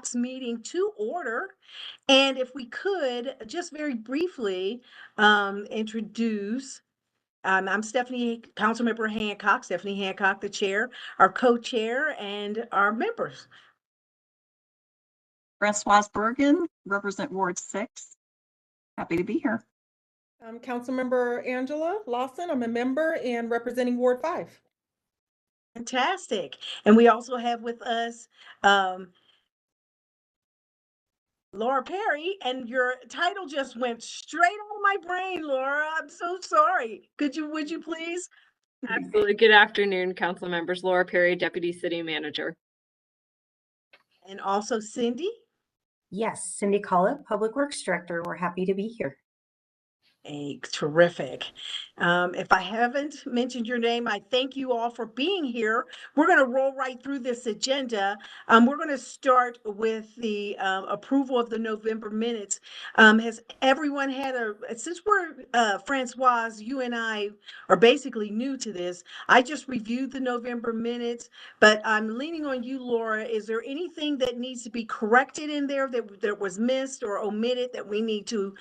Hancock's meeting to order. And if we could, just very briefly, introduce, I'm Councilmember Hancock, Stephanie Hancock, the chair, our co-chair, and our members. Françoise Bergan, represent Ward 6. Happy to be here. I'm Councilmember Angela Lawson. I'm a member and representing Ward 5. Fantastic. And we also have with us Laura Perry, and your title just went straight on my brain, Laura. I'm so sorry. Would you please? Absolutely. Good afternoon, council members. Laura Perry, Deputy City Manager. And also Cindy. Yes, Cindy Collett, Public Works Director. We're happy to be here. Terrific. If I haven't mentioned your name, I thank you all for being here. We're going to roll right through this agenda. We're going to start with the approval of the November minutes. Has everyone had since we're, Françoise, you and I are basically new to this, I just reviewed the November minutes, but I'm leaning on you, Laura. Is there anything that needs to be corrected in there that was missed or omitted that we need to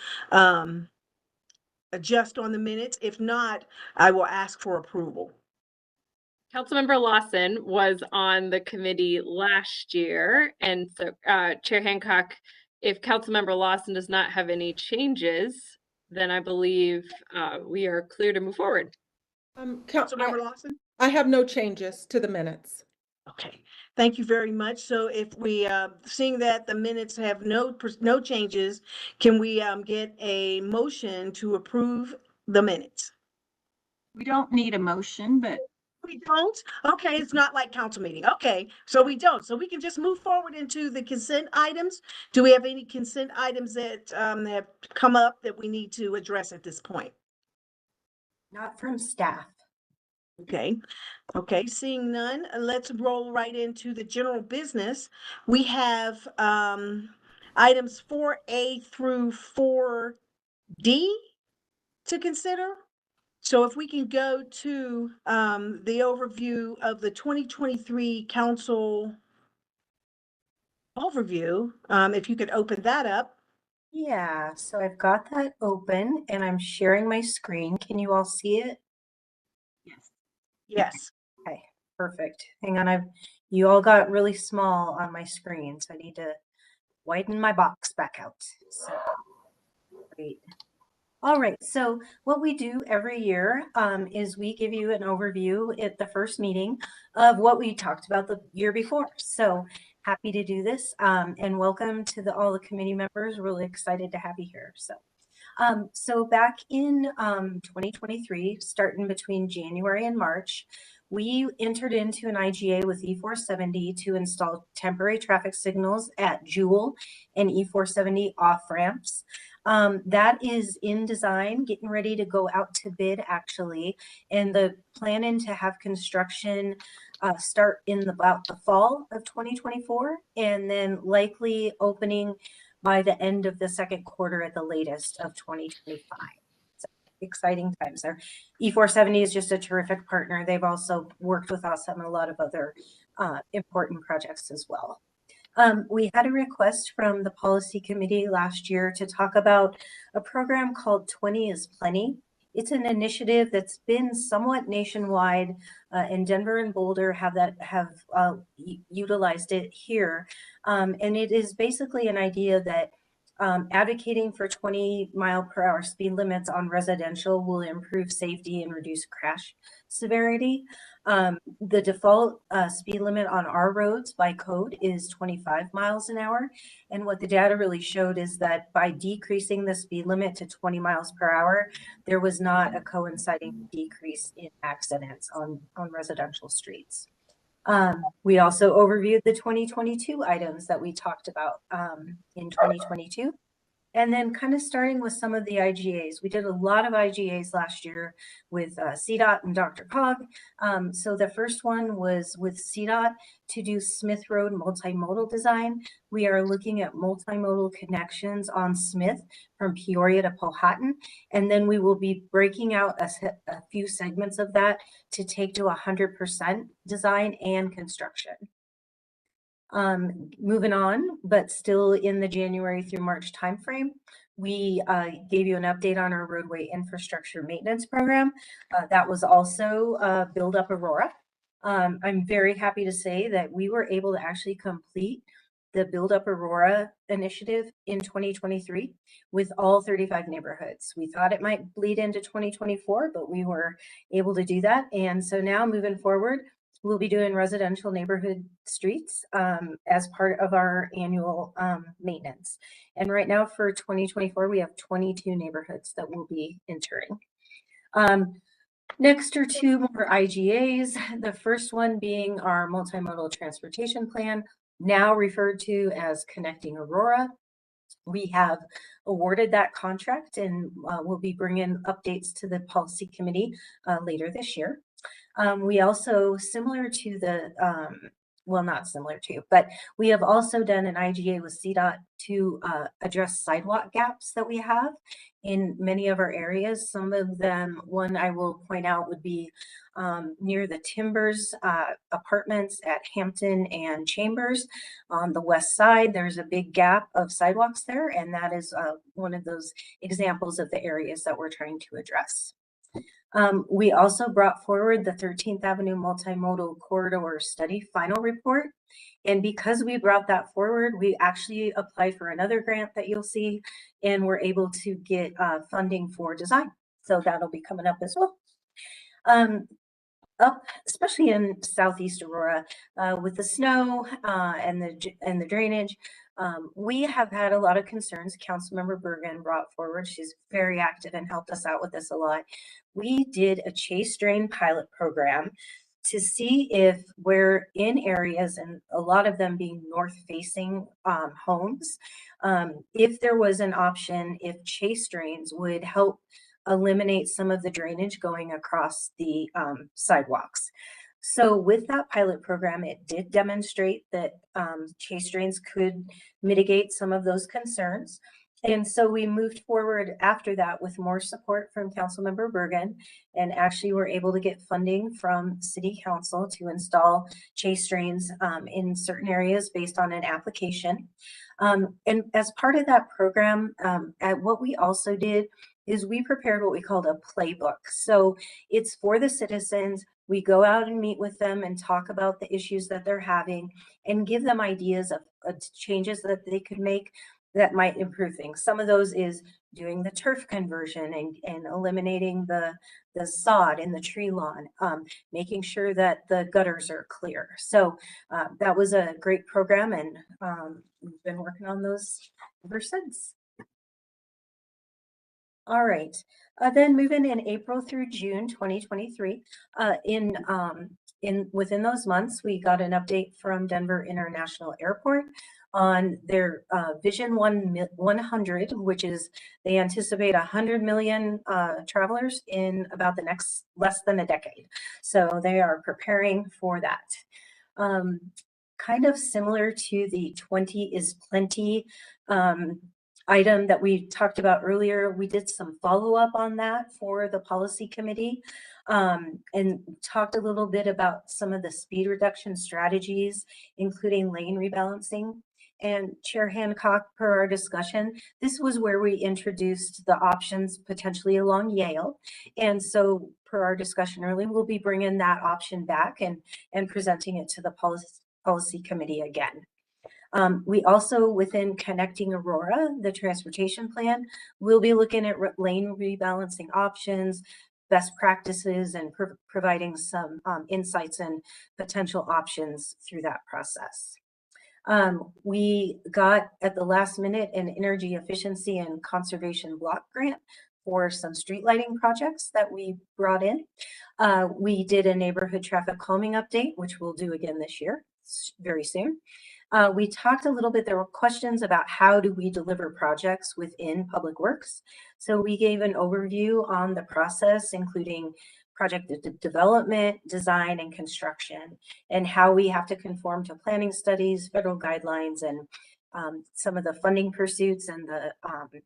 adjust on the minutes? If not, I will ask for approval. Councilmember Lawson was on the committee last year, and so Chair Hancock, if Councilmember Lawson does not have any changes, then I believe we are clear to move forward. Councilmember Lawson? I have no changes to the minutes. Okay, thank you very much. So if we, seeing that the minutes have no changes, can we get a motion to approve the minutes? We don't need a motion, but We don't? Okay, it's not like council meeting. Okay, so we don't. So we can just move forward into the consent items. Do we have any consent items that have come up that we need to address at this point? Not from staff. Okay, seeing none, let's roll right into the general business. We have items 4A through 4D to consider. So if we can go to the overview of the 2023 council overview, if you could open that up. Yeah, so I've got that open and I'm sharing my screen. Can you all see it? yes. Yes. Okay, perfect. Hang on, you all got really small on my screen, so I need to widen my box back out. So great. All right, so what we do every year is we give you an overview at the first meeting of what we talked about the year before. So happy to do this and welcome to all the committee members. Really excited to have you here. So back in 2023, starting between January and March, we entered into an IGA with E470 to install temporary traffic signals at Jewel and E470 off ramps. That is in design, getting ready to go out to bid actually, and the planning to have construction start in about the fall of 2024, and then likely opening by the end of the second quarter at the latest of 2025. So exciting times there. E470 is just a terrific partner. They've also worked with us on a lot of other important projects as well. We had a request from the policy committee last year to talk about a program called 20 is Plenty. It's an initiative that's been somewhat nationwide, and Denver and Boulder have utilized it here. And it is basically an idea that advocating for 20-mile-per-hour speed limits on residential will improve safety and reduce crash severity. The default speed limit on our roads by code is 25 miles an hour. And what the data really showed is that by decreasing the speed limit to 20 miles per hour, there was not a coinciding decrease in accidents on residential streets. We also overviewed the 2022 items that we talked about in 2022. And then kind of starting with some of the IGAs. We did a lot of IGAs last year with CDOT and DRCOG. So the first one was with CDOT to do Smith Road multimodal design. We are looking at multimodal connections on Smith from Peoria to Powhatan. And then we will be breaking out a few segments of that to take to 100% design and construction. Moving on, but still in the January through March timeframe, we gave you an update on our roadway infrastructure maintenance program. That was also Build Up Aurora. I'm very happy to say that we were able to actually complete the Build Up Aurora initiative in 2023 with all 35 neighborhoods. We thought it might bleed into 2024, but we were able to do that. And so now moving forward, we'll be doing residential neighborhood streets as part of our annual maintenance. And right now for 2024, we have 22 neighborhoods that we'll be entering. Next are two more IGAs. The first one being our multimodal transportation plan, now referred to as Connecting Aurora. We have awarded that contract and we'll be bringing updates to the policy committee later this year. We also, similar to the, well, not similar to, but we have also done an IGA with CDOT to address sidewalk gaps that we have in many of our areas. Some of them, one I will point out would be near the Timbers apartments at Hampton and Chambers. On the west side, there's a big gap of sidewalks there, and that is one of those examples of the areas that we're trying to address. We also brought forward the 13th Avenue Multimodal Corridor Study final report. And because we brought that forward, we actually applied for another grant that you'll see, and we're able to get funding for design. So that'll be coming up as well. Up, especially in Southeast Aurora, with the snow and the drainage, we have had a lot of concerns. Councilmember Bergan brought forward. She's very active and helped us out with this a lot. We did a chase drain pilot program to see if we're in areas, and a lot of them being north-facing homes, if there was an option, if chase drains would help eliminate some of the drainage going across the sidewalks. So with that pilot program, it did demonstrate that chase drains could mitigate some of those concerns. And so we moved forward after that with more support from Councilmember Bergan, and actually were able to get funding from City Council to install chase drains in certain areas based on an application. And as part of that program, what we also did is we prepared what we called a playbook. So it's for the citizens. We go out and meet with them and talk about the issues that they're having and give them ideas of changes that they could make that might improve things. Some of those is doing the turf conversion and eliminating the sod in the tree lawn, making sure that the gutters are clear. So that was a great program, and we've been working on those ever since. All right, then moving in April through June 2023, within those months, we got an update from Denver International Airport on their Vision 100, which is they anticipate 100 million travelers in about the next less than a decade. So they are preparing for that. Kind of similar to the 20 is plenty item that we talked about earlier. We did some follow-up on that for the policy committee and talked a little bit about some of the speed reduction strategies, including lane rebalancing. And Chair Hancock, per our discussion, this was where we introduced the options potentially along Yale. And so per our discussion earlier, we'll be bringing that option back and presenting it to the policy committee again. We also, within Connecting Aurora, the transportation plan, we'll be looking at lane rebalancing options, best practices, and providing some insights and potential options through that process. We got at the last minute an energy efficiency and conservation block grant for some street lighting projects that we brought in. We did a neighborhood traffic calming update, which we'll do again this year, very soon. We talked a little bit, there were questions about how do we deliver projects within Public Works. So we gave an overview on the process, including project development, design, and construction, and how we have to conform to planning studies, federal guidelines, and some of the funding pursuits and the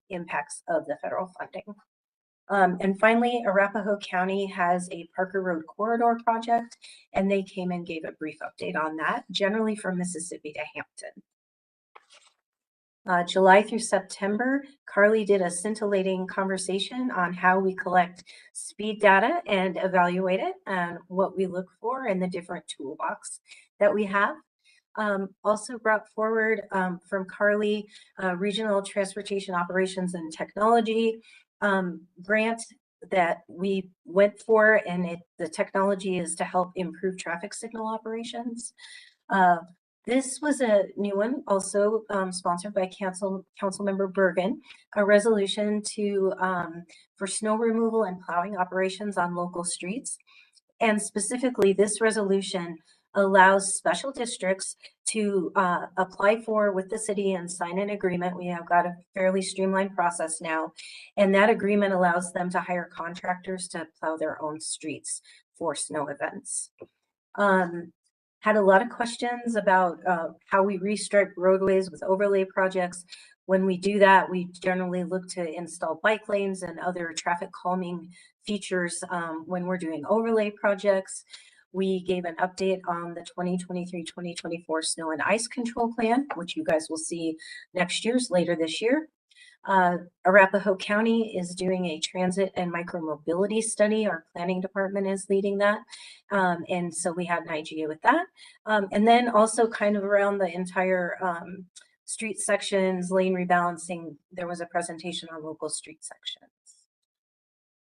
impacts of the federal funding. And finally, Arapahoe County has a Parker Road Corridor project, and they came and gave a brief update on that, generally from Mississippi to Hampton. July through September, Carly did a scintillating conversation on how we collect speed data and evaluate it and what we look for in the different toolbox that we have. Also brought forward from Carly, Regional Transportation Operations and Technology grant that we went for, and the technology is to help improve traffic signal operations. This was a new one, also sponsored by Councilmember Bergan, a resolution for snow removal and plowing operations on local streets. And specifically, this resolution allows special districts to apply with the city and sign an agreement. We have got a fairly streamlined process now, and that agreement allows them to hire contractors to plow their own streets for snow events. Had a lot of questions about how we restripe roadways with overlay projects. When we do that, we generally look to install bike lanes and other traffic calming features when we're doing overlay projects. We gave an update on the 2023-2024 snow and ice control plan, which you guys will see later this year. Arapahoe County is doing a transit and micromobility study. Our planning department is leading that. And so we had an IGA with that. And then also kind of around the entire street sections, lane rebalancing, there was a presentation on local street sections.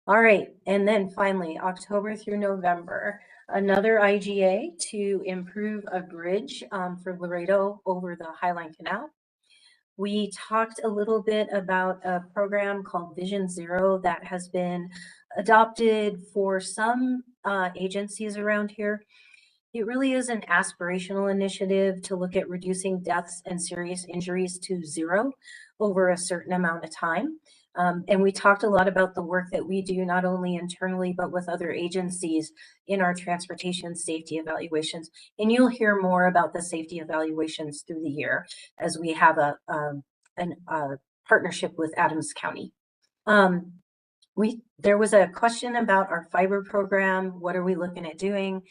All right, and then finally, October through November, another IGA to improve a bridge for Laredo over the Highline Canal. We talked a little bit about a program called Vision Zero that has been adopted for some agencies around here. It really is an aspirational initiative to look at reducing deaths and serious injuries to zero over a certain amount of time. And we talked a lot about the work that we do, not only internally, but with other agencies in our transportation safety evaluations. And you'll hear more about the safety evaluations through the year as we have a partnership with Adams County. There was a question about our fiber program. What are we looking at doing?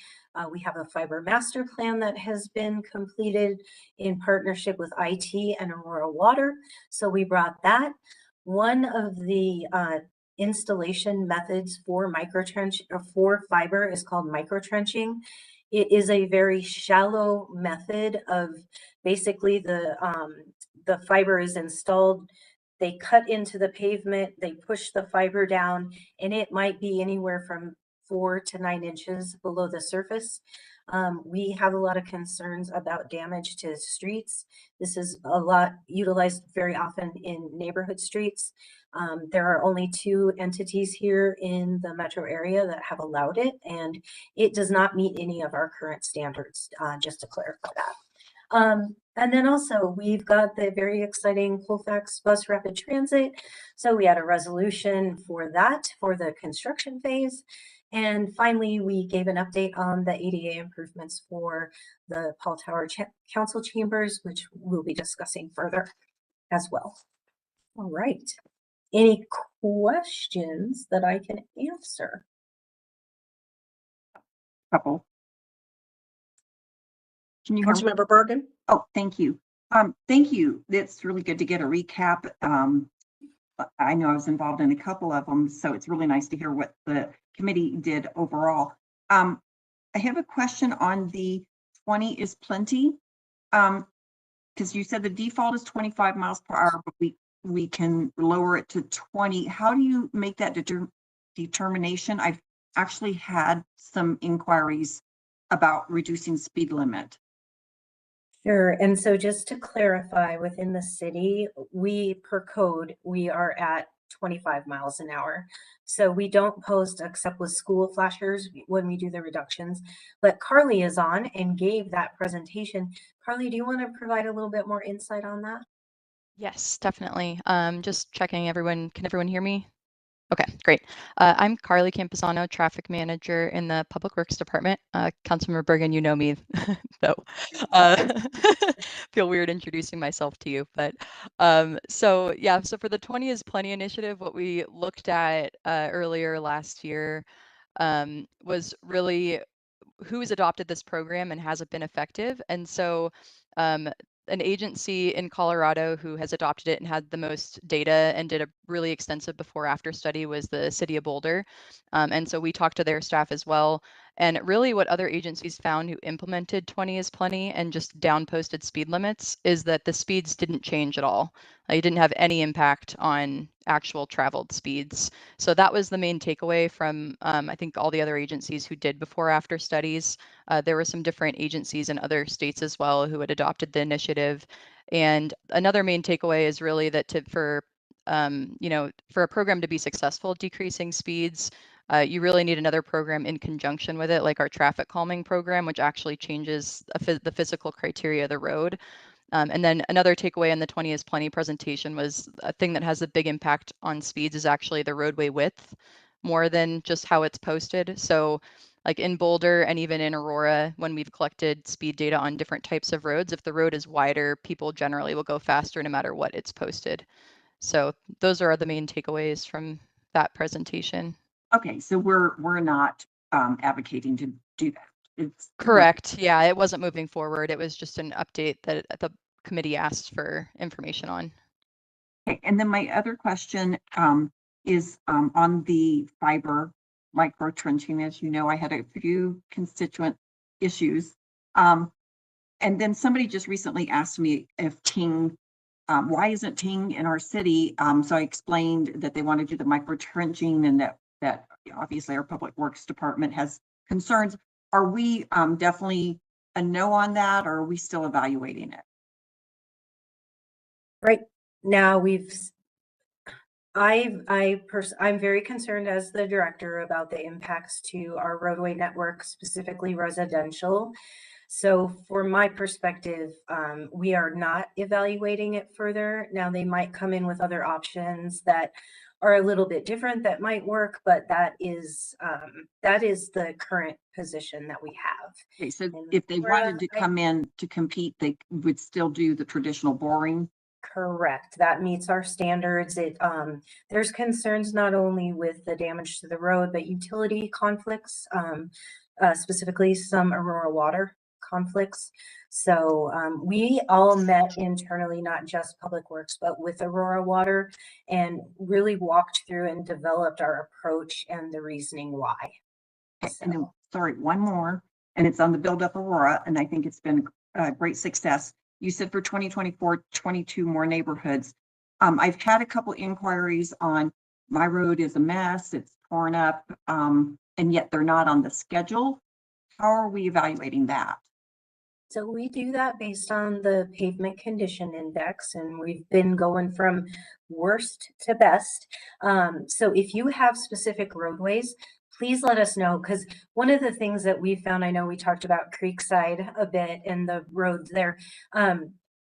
We have a fiber master plan that has been completed in partnership with IT and Aurora Water. So we brought that. One of the installation methods for fiber is called microtrenching. It is a very shallow method of basically the fiber is installed. They cut into the pavement, they push the fiber down, and it might be anywhere from 4 to 9 inches below the surface. We have a lot of concerns about damage to streets. This is a lot utilized very often in neighborhood streets. There are only 2 entities here in the metro area that have allowed it, and it does not meet any of our current standards, just to clarify that. And then also we've got the very exciting Colfax Bus Rapid Transit. So we had a resolution for that for the construction phase. And finally, we gave an update on the ADA improvements for the Paul Tower Council Chambers, which we'll be discussing further as well. All right. Any questions that I can answer? Couple. Can you hear me? Councilmember Bergan? Oh, thank you. Thank you. It's really good to get a recap. I know I was involved in a couple of them, so it's really nice to hear what the committee did overall. I have a question on the 20 is plenty, because you said the default is 25 miles per hour, but we can lower it to 20. How do you make that determination? I've actually had some inquiries about reducing speed limit. Sure. And so just to clarify, within the city, per code, we are at 25 miles an hour. So we don't post except with school flashers when we do the reductions. But Carly is on and gave that presentation. Carly, do you want to provide a little bit more insight on that? Yes, definitely. Just checking everyone. Can everyone hear me? Okay, great. I'm Carly Campisano, traffic manager in the Public Works Department. Councilmember Bergan, you know me, though. Feel weird introducing myself to you, but so yeah, so for the 20 is Plenty initiative, what we looked at earlier last year was really who's adopted this program and has it been effective. And so an agency in Colorado who has adopted it and had the most data and did a really extensive before after study was the city of Boulder. And so we talked to their staff as well. And really what other agencies found who implemented 20 is Plenty and just down posted speed limits is that the speeds didn't change at all. It didn't have any impact on actual traveled speeds. So that was the main takeaway from, I think, all the other agencies who did before after studies. There were some different agencies in other states as well who had adopted the initiative. And another main takeaway is really that for a program to be successful, decreasing speeds, you really need another program in conjunction with it, like our traffic calming program, which actually changes the physical criteria of the road. And then another takeaway in the 20 is Plenty presentation was a thing that has a big impact on speeds is actually the roadway width more than just how it's posted. So like in Boulder and even in Aurora, when we've collected speed data on different types of roads, if the road is wider, people generally will go faster no matter what it's posted. So those are the main takeaways from that presentation. Okay, so we're not advocating to do that. It's correct. Yeah, it wasn't moving forward. It was just an update that the committee asked for information on. Okay, and then my other question is on the fiber micro trenching. As you know, I had a few constituent issues. And then somebody just recently asked me if Ting, why isn't Ting in our city? So I explained that they want to do the micro trenching and that obviously our Public Works Department has concerns. Are we definitely a no on that, or are we still evaluating it? Right now, I'm very concerned as the director about the impacts to our roadway network, specifically residential. So from my perspective, we are not evaluating it further. Now they might come in with other options that are a little bit different that might work, but that is the current position that we have. Okay, so And if they Laura, wanted to come in to compete, they would still do the traditional boring? correct. That meets our standards. There's concerns not only with the damage to the road, but utility conflicts, specifically some Aurora water conflicts. So we all met internally, not just Public Works, but with Aurora Water, and really walked through and developed our approach and the reasoning why. Okay, and then, sorry, one more, and it's on the Build Up Aurora, and I think it's been a great success. You said for 2024, 22 more neighborhoods. I've had a couple inquiries on my road is a mess, it's torn up, and yet they're not on the schedule. How are we evaluating that? So we do that based on the pavement condition index, and we've been going from worst to best. So if you have specific roadways, please let us know, because one of the things that we found, I know we talked about Creekside a bit and the roads there.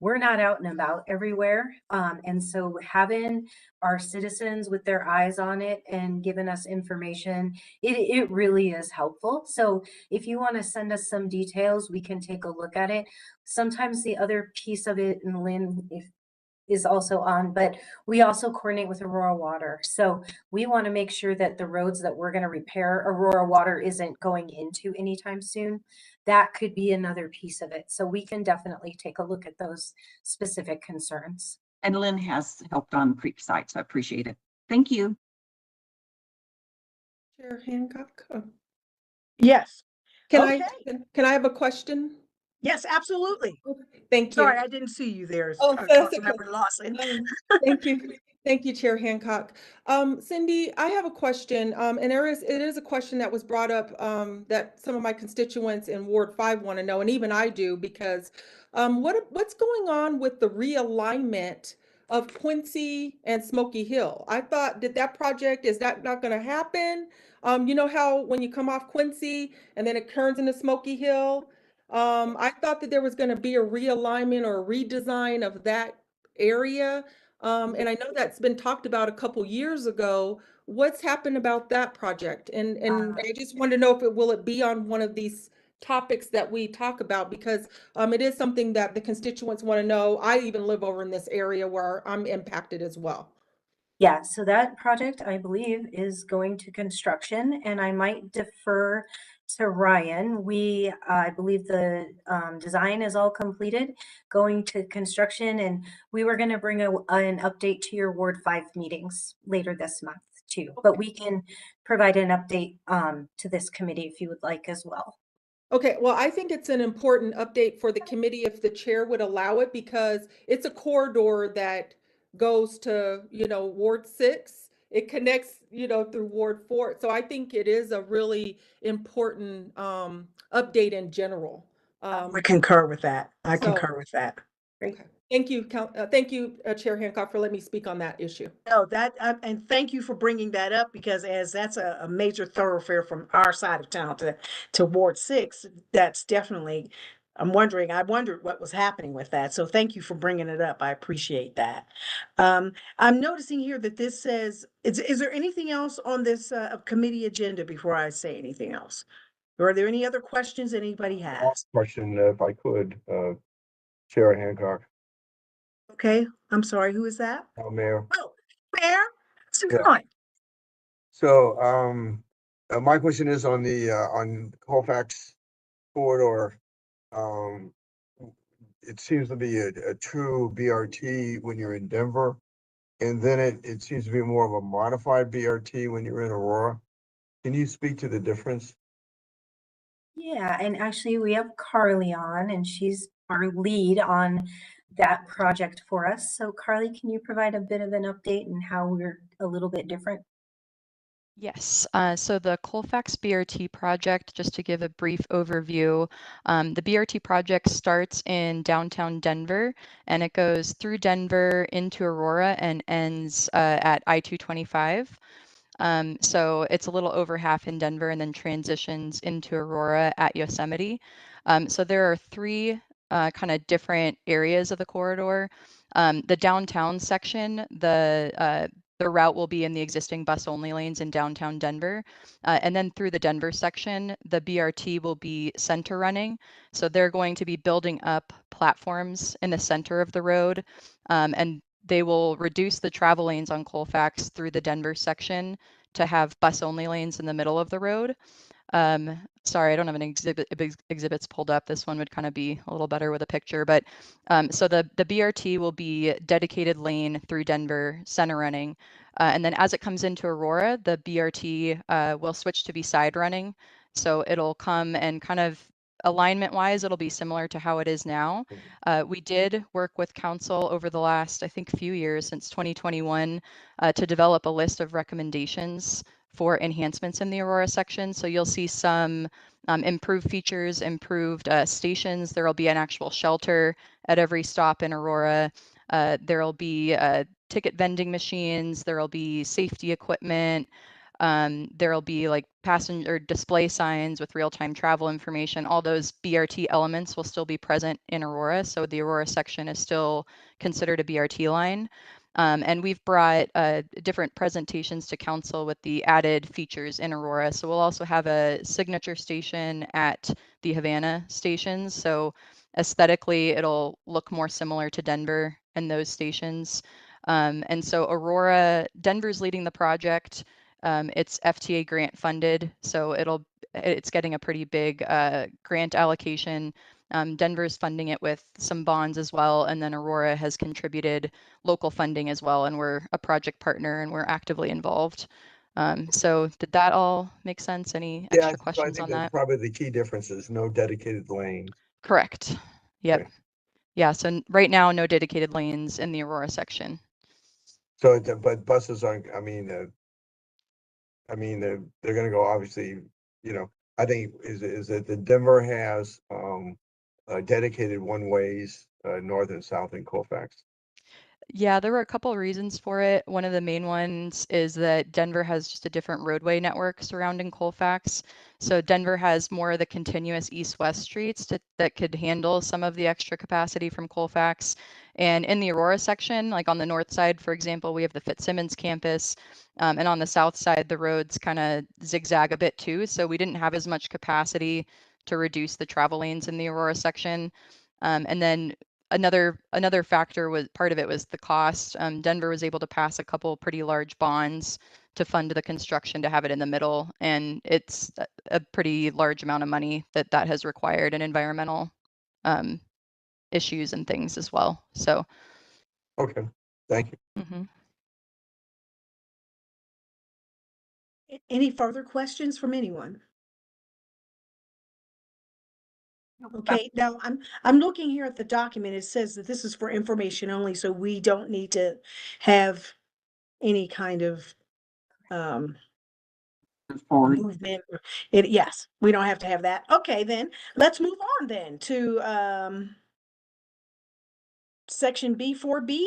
We're not out and about everywhere. And so having our citizens with their eyes on it and giving us information, it really is helpful. So if you want to send us some details, we can take a look at it. Sometimes the other piece of it, and Lynn is also on, but we also coordinate with Aurora Water. So we want to make sure that the roads that we're going to repair, Aurora Water isn't going into anytime soon. That could be another piece of it. So we can definitely take a look at those specific concerns. And Lynn has helped on Creekside, so I appreciate it. Thank you. Chair Hancock. Yes. Can Okay. can I have a question? Yes, absolutely. Thank you. Sorry, I didn't see you there, Oh, that's okay. Councilmember Lawson. Thank you. Thank you, Chair Hancock. Cindy, I have a question, and it is a question that was brought up that some of my constituents in Ward 5 want to know, and even I do, because what's going on with the realignment of Quincy and Smoky Hill? I thought that project, is that not going to happen? You know how when you come off Quincy and then it turns into Smoky Hill? I thought that there was going to be a realignment or a redesign of that area. And I know that's been talked about a couple years ago. What's happened about that project? And I just want to know if will it be on one of these topics that we talk about, because it is something that the constituents want to know. I even live over in this area where I'm impacted as well. Yeah, so that project, I believe, is going to construction, and I might defer to Ryan. I believe the design is all completed, going to construction, and we were going to bring an update to your Ward 5 meetings later this month too. But we can provide an update to this committee if you would like as well. Okay, well, I think it's an important update for the committee if the chair would allow it, because it's a corridor that goes to, Ward 6. It connects, through Ward 4. So I think it is a really important update in general. I concur with that. I So- concur with that. Okay. Thank you, thank you, Chair Hancock, for letting me speak on that issue. No, and thank you for bringing that up, because as that's a major thoroughfare from our side of town to Ward 6, that's definitely, I wondered what was happening with that. So thank you for bringing it up. I appreciate that. I'm noticing here that this says, is there anything else on this committee agenda before I say anything else? Or are there any other questions anybody has? Question, if I could, Chair Hancock, Okay, I'm sorry, who is that? Mayor. Oh, Mayor, so Yeah. come on. So, my question is on Colfax corridor. It seems to be a true BRT when you're in Denver, and then it seems to be more of a modified BRT when you're in Aurora. Can you speak to the difference? Yeah, and actually we have Carly on, and she's our lead on that project for us. So Carly, can you provide a bit of an update and how we're a little bit different? Yes, so the Colfax BRT project, just to give a brief overview, the BRT project starts in downtown Denver, and it goes through Denver into Aurora and ends at I-225. So it's a little over half in Denver and then transitions into Aurora at Yosemite. So there are three kind of different areas of the corridor. The downtown section, the route will be in the existing bus-only lanes in downtown Denver. And then through the Denver section, the BRT will be center running. So they're going to be building up platforms in the center of the road. And they will reduce the travel lanes on Colfax through the Denver section to have bus-only lanes in the middle of the road. Sorry, I don't have an exhibits pulled up. This one would kind of be a little better with a picture, but so the BRT will be dedicated lane through Denver, center running. And then as it comes into Aurora, the BRT will switch to be side running. So it'll come and kind of alignment wise, it'll be similar to how it is now. We did work with council over the last, I think, few years since 2021 to develop a list of recommendations for enhancements in the Aurora section. So you'll see some improved features, improved stations. There will be an actual shelter at every stop in Aurora. There will be ticket vending machines. There will be safety equipment. There will be like passenger display signs with real-time travel information. All those BRT elements will still be present in Aurora. So the Aurora section is still considered a BRT line. And we've brought different presentations to council with the added features in Aurora. So we'll also have a signature station at the Havana stations. So aesthetically, it'll look more similar to Denver and those stations. And so Aurora, Denver's leading the project. It's FTA grant funded, so it's getting a pretty big grant allocation. Denver's funding it with some bonds as well, and then Aurora has contributed local funding as well, and we're a project partner and we're actively involved. So did that all make sense? Any extra questions I on think that's that? probably the key difference is no dedicated lane. Correct. Yep. Okay. Yeah, so right now, no dedicated lanes in the Aurora section. So, but buses aren't, they're gonna go, obviously, I think is that the Denver has dedicated one ways north and south in Colfax. Yeah, there were a couple reasons for it. One of the main ones is that Denver has just a different roadway network surrounding Colfax. So Denver has more of the continuous east-west streets that could handle some of the extra capacity from Colfax. And in the Aurora section, like on the north side, for example, we have the Fitzsimmons campus. And on the south side, the roads kind of zigzag a bit too. So we didn't have as much capacity to reduce the travel lanes in the Aurora section. And then another factor was part of it was the cost. Denver was able to pass a couple pretty large bonds to fund the construction to have it in the middle, and it's a pretty large amount of money that has required in environmental issues and things as well. So. Okay, thank you. Mm-hmm. Any further questions from anyone? Okay, now I'm looking here at the document. It says that this is for information only, so we don't need to have any kind of Forward. movement. Yes, we don't have to have that. Okay, then let's move on then to section B4B.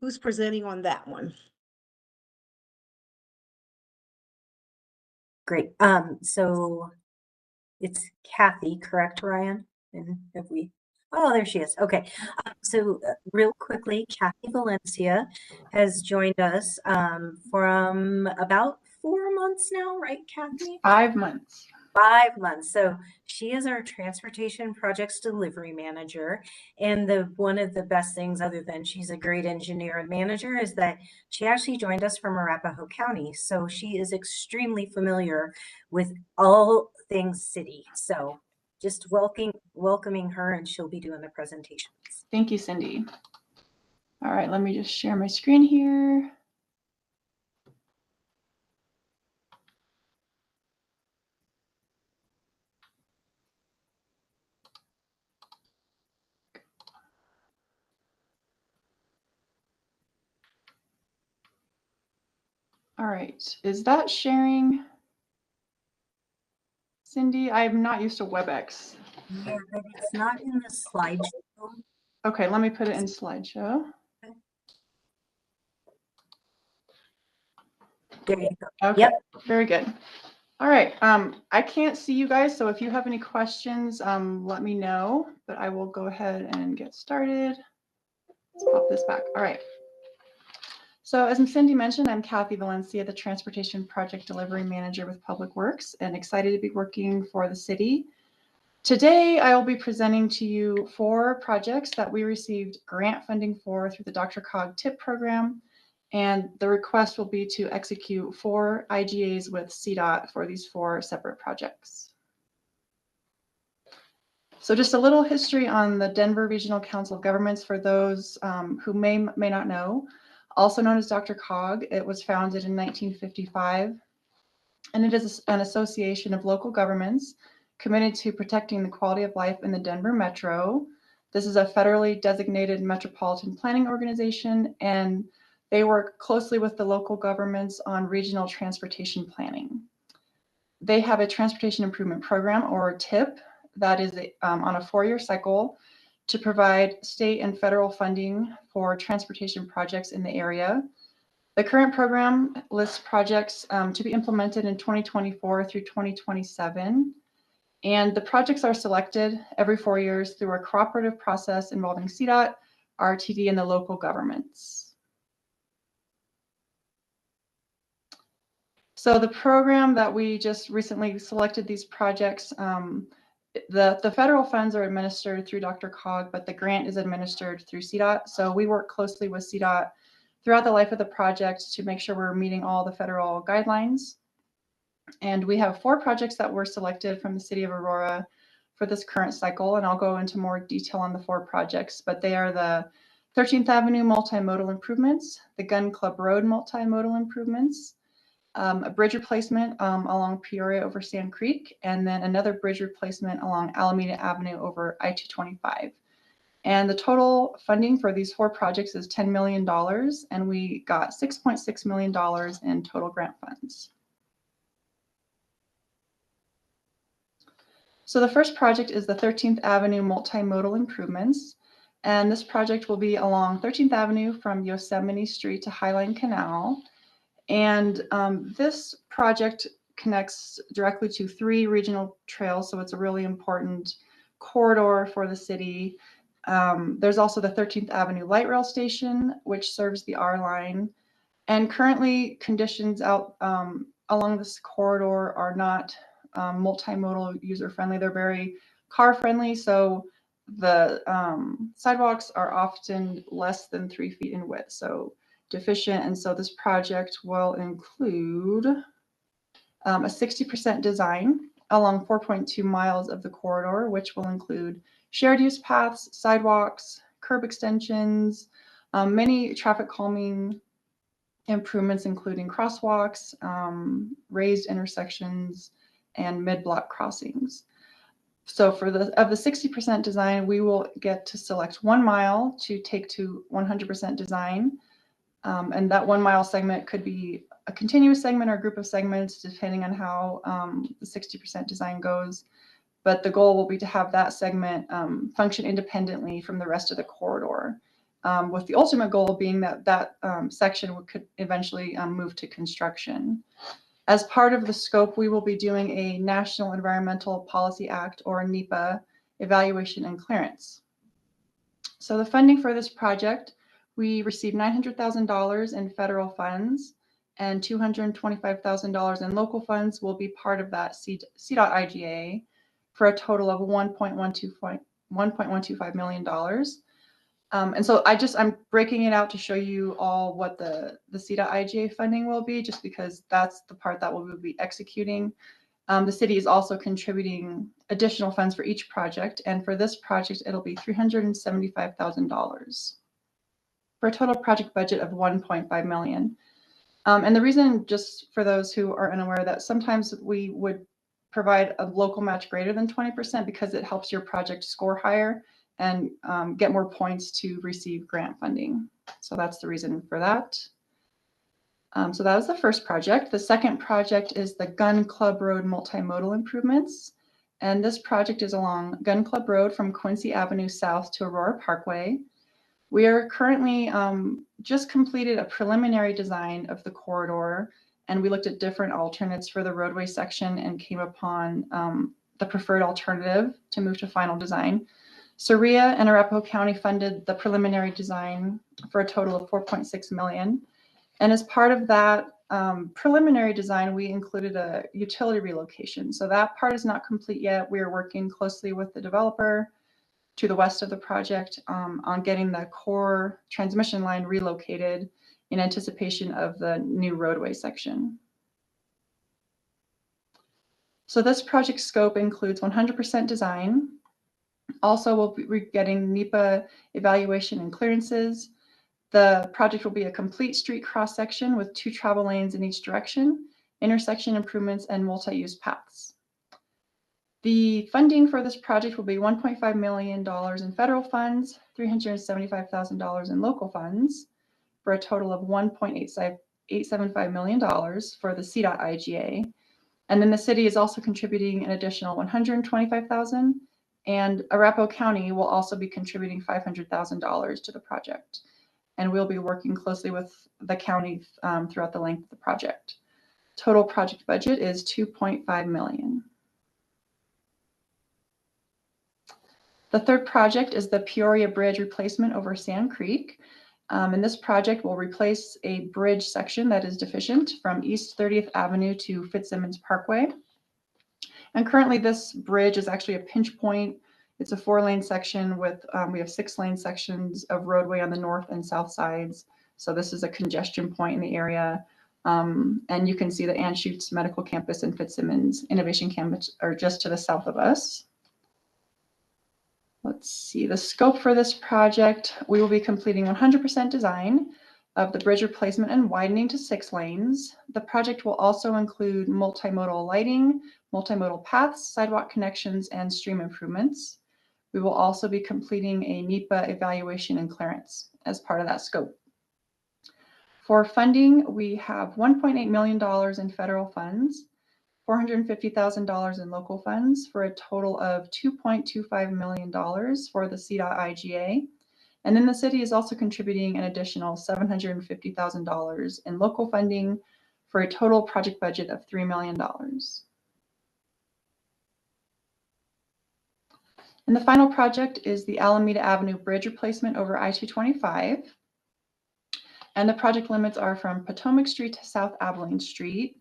Who's presenting on that one? Great. So it's Kathy, correct, Ryan? And have we? Oh, there she is. Okay. So real quickly, Kathy Valencia has joined us from about 4 months now, right, Kathy? 5 months. 5 months. So she is our transportation projects delivery manager. And one of the best things, other than she's a great engineer and manager, is that she actually joined us from Arapahoe County. So she is extremely familiar with all things city. So just welcoming her, and she'll be doing the presentations. Thank you, Cindy. All right, let me just share my screen here. All right, is that sharing? Cindy, I'm not used to WebEx. Yeah, but it's not in the slideshow. Okay, let me put it in slideshow. There you go. Okay, Yep. very good. All right, I can't see you guys, so if you have any questions, let me know, but I will go ahead and get started. Let's pop this back. All right. So as Cindy mentioned, I'm Kathy Valencia, the Transportation Project Delivery Manager with Public Works, and excited to be working for the city. Today, I will be presenting to you 4 projects that we received grant funding for through the DRCOG TIP program, and the request will be to execute 4 IGAs with CDOT for these 4 separate projects. So just a little history on the Denver Regional Council of Governments for those who may not know. Also known as DRCOG, it was founded in 1955, and it is an association of local governments committed to protecting the quality of life in the Denver Metro. This is a federally designated metropolitan planning organization, and they work closely with the local governments on regional transportation planning. They have a transportation improvement program, or TIP, that is on a 4-year cycle to provide state and federal funding for transportation projects in the area. The current program lists projects to be implemented in 2024 through 2027. And the projects are selected every 4 years through a cooperative process involving CDOT, RTD, and the local governments. So the program that we just recently selected these projects, the federal funds are administered through DRCOG, but the grant is administered through CDOT. So we work closely with CDOT throughout the life of the project to make sure we're meeting all the federal guidelines. And we have 4 projects that were selected from the city of Aurora for this current cycle, and I'll go into more detail on the 4 projects, but they are the 13th Avenue multimodal improvements, the Gun Club Road multimodal improvements, a bridge replacement along Peoria over Sand Creek, and then another bridge replacement along Alameda Avenue over I-225. And the total funding for these 4 projects is $10 million, and we got $6.6 million in total grant funds. So the first project is the 13th Avenue multimodal improvements. And this project will be along 13th Avenue from Yosemite Street to Highline Canal. And this project connects directly to 3 regional trails, so it's a really important corridor for the city. There's also the 13th Avenue Light Rail Station, which serves the R line. And currently, conditions out along this corridor are not multimodal user-friendly. They're very car-friendly, so the sidewalks are often less than 3 feet in width, so deficient. And so this project will include a 60% design along 4.2 miles of the corridor, which will include shared use paths, sidewalks, curb extensions, many traffic calming improvements, including crosswalks, raised intersections, and mid-block crossings. So for the 60% design, we will get to select 1 mile to take to 100% design. And that 1 mile segment could be a continuous segment or a group of segments, depending on how the 60% design goes. But the goal will be to have that segment function independently from the rest of the corridor, with the ultimate goal being that that section could eventually move to construction. As part of the scope, we will be doing a National Environmental Policy Act, or NEPA, evaluation and clearance. So the funding for this project, we received $900,000 in federal funds, and $225,000 in local funds will be part of that CDOT IGA, for a total of $1.125 million. And so I'm breaking it out to show you all what the CDOT IGA funding will be, just because that's the part that we'll be executing. The city is also contributing additional funds for each project. And for this project, it'll be $375,000 for a total project budget of $1.5 million. And the reason, just for those who are unaware, that sometimes we would provide a local match greater than 20% because it helps your project score higher and get more points to receive grant funding. So that's the reason for that. So that was the first project. The second project is the Gun Club Road multimodal improvements. And this project is along Gun Club Road from Quincy Avenue South to Aurora Parkway. We are currently just completed a preliminary design of the corridor, and we looked at different alternates for the roadway section and came upon the preferred alternative to move to final design. SREA and Arapahoe County funded the preliminary design for a total of $4.6 million. And as part of that preliminary design, we included a utility relocation. So that part is not complete yet. We are working closely with the developer to the west of the project on getting the core transmission line relocated in anticipation of the new roadway section. So this project scope includes 100% design. Also, we'll be getting NEPA evaluation and clearances. The project will be a complete street cross section with 2 travel lanes in each direction, intersection improvements, and multi-use paths. The funding for this project will be $1.5 million in federal funds, $375,000 in local funds, for a total of $1.875 million for the CDOT IGA. And then the city is also contributing an additional $125,000, and Arapahoe County will also be contributing $500,000 to the project. And we'll be working closely with the county throughout the length of the project. Total project budget is $2.5 million. The third project is the Peoria Bridge replacement over Sand Creek. And this project will replace a bridge section that is deficient from East 30th Avenue to Fitzsimmons Parkway. And currently this bridge is actually a pinch point. It's a 4-lane section with, we have 6-lane sections of roadway on the north and south sides. So this is a congestion point in the area. And you can see the Anschutz Medical Campus and Fitzsimmons Innovation Campus are just to the south of us. Let's see, the scope for this project, we will be completing 100% design of the bridge replacement and widening to 6 lanes. The project will also include multimodal lighting, multimodal paths, sidewalk connections, and stream improvements. We will also be completing a NEPA evaluation and clearance as part of that scope. For funding, we have $1.8 million in federal funds, $450,000 in local funds, for a total of $2.25 million for the CDOT IGA. And then the city is also contributing an additional $750,000 in local funding for a total project budget of $3 million. And the final project is the Alameda Avenue Bridge replacement over I-225. And the project limits are from Potomac Street to South Abilene Street.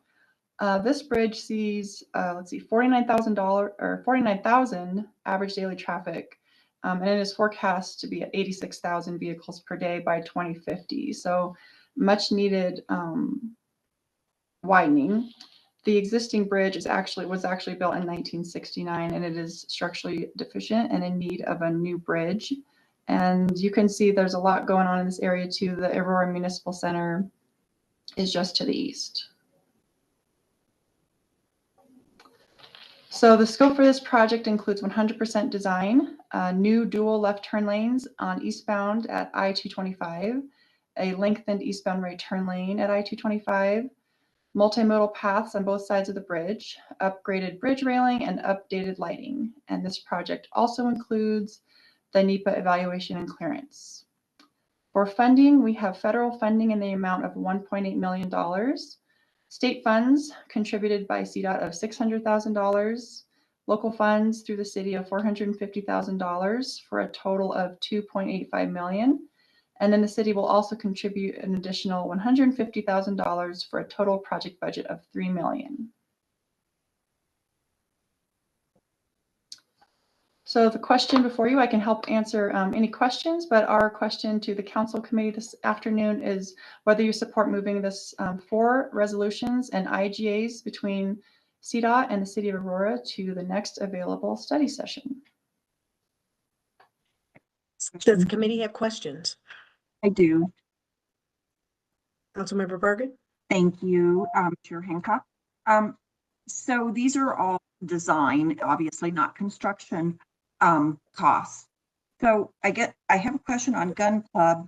This bridge sees, 49,000 average daily traffic, and it is forecast to be at 86,000 vehicles per day by 2050. So much needed widening. The existing bridge was actually built in 1969, and it is structurally deficient and in need of a new bridge. And you can see there's a lot going on in this area too. The Aurora Municipal Center is just to the east. So the scope for this project includes 100% design, new dual left turn lanes on eastbound at I-225, a lengthened eastbound right turn lane at I-225, multimodal paths on both sides of the bridge, upgraded bridge railing, and updated lighting. And this project also includes the NEPA evaluation and clearance. For funding, we have federal funding in the amount of $1.8 million. State funds contributed by CDOT of $600,000, local funds through the city of $450,000 for a total of $2.85 million. And then the city will also contribute an additional $150,000 for a total project budget of $3 million. So the question before you, I can help answer any questions, but our question to the council committee this afternoon is whether you support moving this 4 resolutions and IGAs between CDOT and the city of Aurora to the next available study session. Does the committee have questions? I do. Councilmember Bergan? Thank you, Chair Hancock. So these are all design, obviously not construction costs. So I have a question on Gun Club,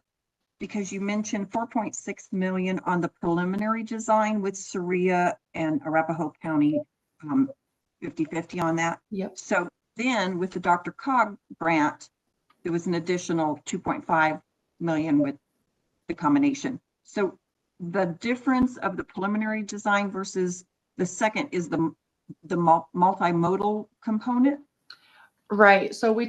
because you mentioned 4.6 million on the preliminary design with Surrey and Arapahoe County 50-50 on that. Yep. So then with the Dr. Cog grant, there was an additional 2.5 million with the combination. So the difference of the preliminary design versus the second is the multimodal component? Right. So we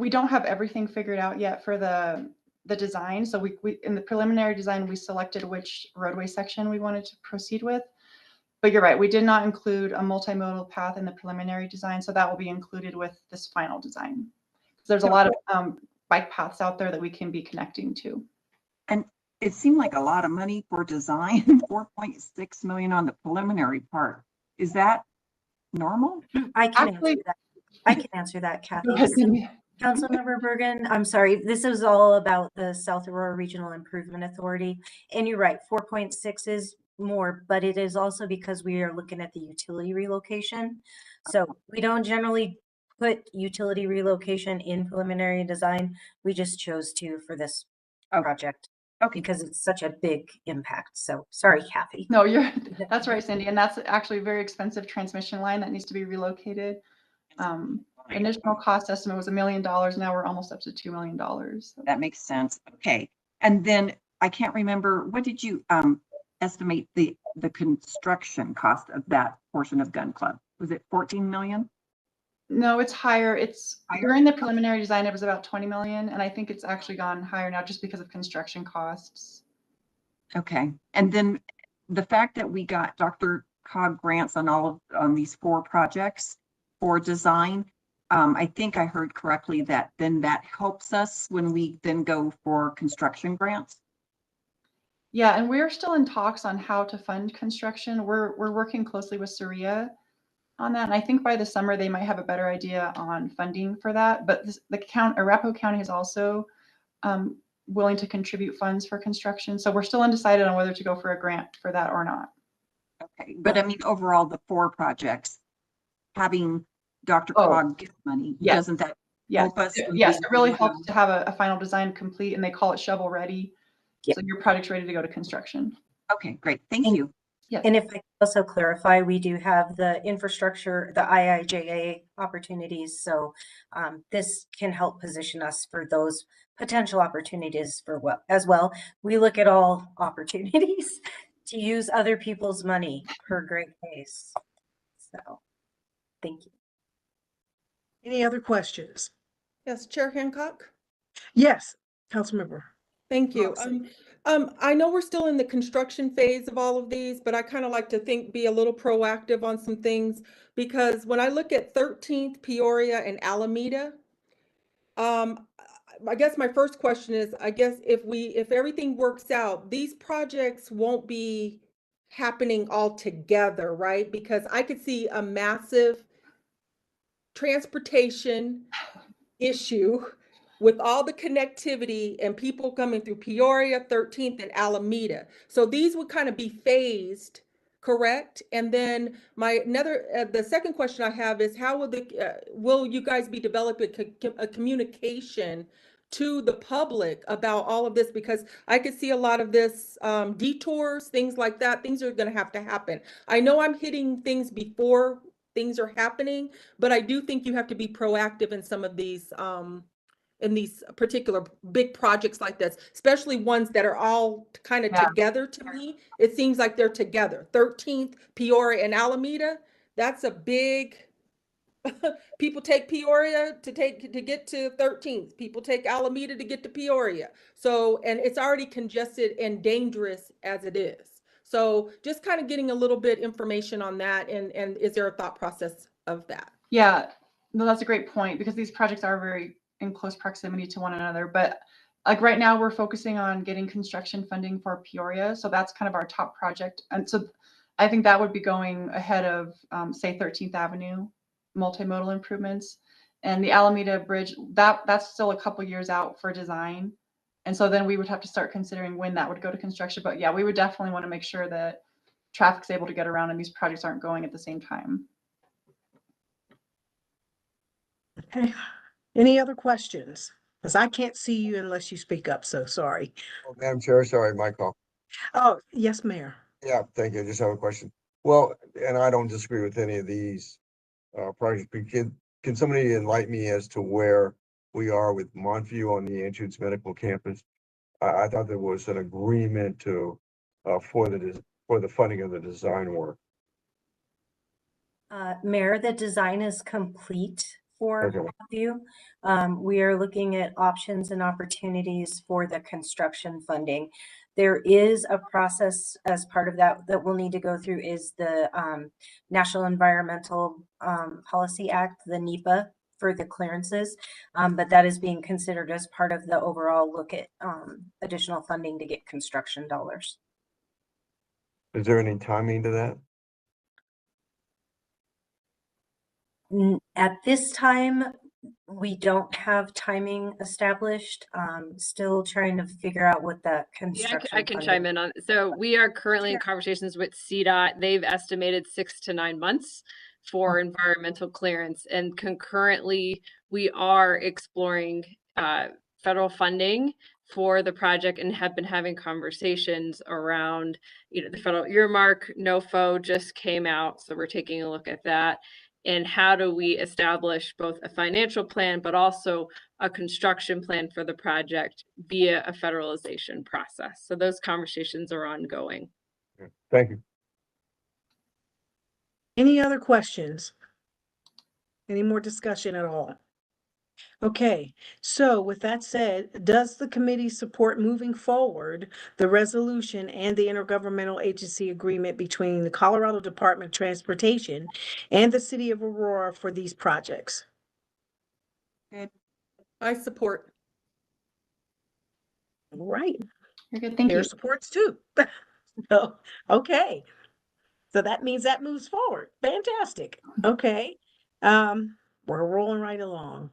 don't have everything figured out yet for the design. So we in the preliminary design, we selected which roadway section we wanted to proceed with. But you're right, we did not include a multimodal path in the preliminary design. So that will be included with this final design. There's a lot of bike paths out there that we can be connecting to. And it seemed like a lot of money for design, 4.6 million on the preliminary part. Is that normal? I can Actually- answer that. I can answer that, Kathy. Go ahead, Cindy. Councilmember Bergan, I'm sorry, this is all about the South Aurora Regional Improvement Authority. And you're right, 4.6 is more, but it is also because we are looking at the utility relocation. So we don't generally put utility relocation in preliminary design. We just chose to for this project. Okay. Because it's such a big impact. So sorry, Kathy. No, that's right, Cindy. And that's actually a very expensive transmission line that needs to be relocated. Initial cost estimate was $1 million. Now we're almost up to $2 million. So. That makes sense. Okay. And then I can't remember, what did you estimate the construction cost of that portion of Gun Club? Was it 14 million? No, it's higher. It's Higher? during the preliminary design, it was about 20 million. And I think it's actually gone higher now just because of construction costs. Okay. And then the fact that we got Dr. Cog grants on these 4 projects for design, I think I heard correctly that then that helps us when we then go for construction grants. Yeah, and we're still in talks on how to fund construction. We're working closely with Surrey on that. And I think by the summer, they might have a better idea on funding for that. But Arapahoe County is also willing to contribute funds for construction. So we're still undecided on whether to go for a grant for that or not. Okay. But I mean, overall, the 4 projects, having Dr. Cog give money, doesn't that help us? Yes, it really helps to have a final design complete, and they call it shovel ready. Yep. So your project's ready to go to construction. Okay, great. Thank you. Yes. And if I could also clarify, we do have the infrastructure, the IIJA opportunities. So this can help position us for those potential opportunities as well. We look at all opportunities to use other people's money per great case. So thank you. Any other questions? Yes, Chair Hancock? Yes, Councilmember. Thank you. Lawson. I know we're still in the construction phase of all of these, but I kind of like to be a little proactive on some things, because when I look at 13th, Peoria, and Alameda, I guess my first question is, I guess if everything works out, these projects won't be happening all together, right? Because I could see a massive transportation issue with all the connectivity and people coming through Peoria, 13th, and Alameda. So these would kind of be phased, correct? And then the second question I have is, how will you guys be developing a communication to the public about all of this? Because I could see a lot of this detours, things like that. Things are going to have to happen. I know I'm hitting things before things are happening, but I do think you have to be proactive in some of these particular big projects like this, especially ones that are all kind of together. To me, it seems like they're together. 13th, Peoria, and Alameda, that's a big people take Peoria to get to 13th. People take Alameda to get to Peoria. So, and it's already congested and dangerous as it is. So just kind of getting a little bit information on that, and is there a thought process of that? Yeah, no, that's a great point, because these projects are very in close proximity to one another. But like right now, we're focusing on getting construction funding for Peoria. So that's kind of our top project. And so I think that would be going ahead of, say, 13th Avenue multimodal improvements. And the Alameda Bridge, that's still a couple years out for design. And so then we would have to start considering when that would go to construction. But yeah, we would definitely want to make sure that traffic's able to get around and these projects aren't going at the same time. Okay. Any other questions? Because I can't see you unless you speak up, so sorry. Oh, Madam Chair, sorry, my call. Oh, yes, Mayor. Yeah, thank you. I just have a question. Well, and I don't disagree with any of these projects, but can somebody enlighten me as to where we are with Montview on the Anschutz Medical Campus? I thought there was an agreement to for the funding of the design work. Mayor, the design is complete for Okay. you. We are looking at options and opportunities for the construction funding. There is a process as part of that we'll need to go through, is the National Environmental Policy Act, the NEPA, for the clearances. But that is being considered as part of the overall look at additional funding to get construction dollars. Is there any timing to that? At this time, we don't have timing established. Still trying to figure out what that construction. I can chime in on. So we are currently in conversations with CDOT. They've estimated 6 to 9 months for environmental clearance, and concurrently we are exploring federal funding for the project and have been having conversations around, the federal earmark. NOFO just came out, so we're taking a look at that. And how do we establish both a financial plan, but also a construction plan for the project via a federalization process? So those conversations are ongoing. Thank you. Any other questions? Any more discussion at all? Okay, so with that said, does the committee support moving forward the resolution and the intergovernmental agency agreement between the Colorado Department of Transportation and the City of Aurora for these projects? Good. I support. All right, You're good. Thank their you. supports too. So, okay, so that means that moves forward. Fantastic. Okay, we're rolling right along.